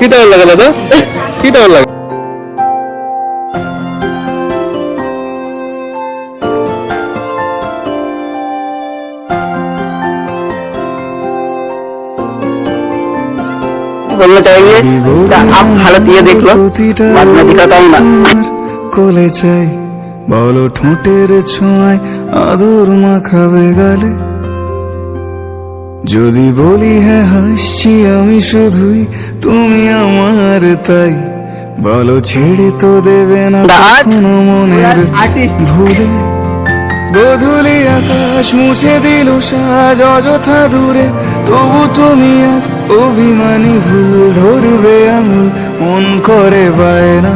কিটা ভালো লাগে দাদা? কিটা ভালো লাগে? बोलना चाहेंगे इसका आप हालत ये देख लो, बाद में दिखाता हूँ ना। কোলে চাই বলো ঠোঁটের ছোঁয়ায় আদর মাখাবে গালে, যদি বলি হ্যাঁ হাসছি আমি শুধুই, তুমি আমার তাই বলো ছেড়ে তো দেবে না কখনো মনের ভুলে। গোধূলি আকাশ মুছে দিল সাজ অযথা দূরে, তবু তুমি আজ অভিমানী ভুল ধরবে আঙুল, মন করে বায়না।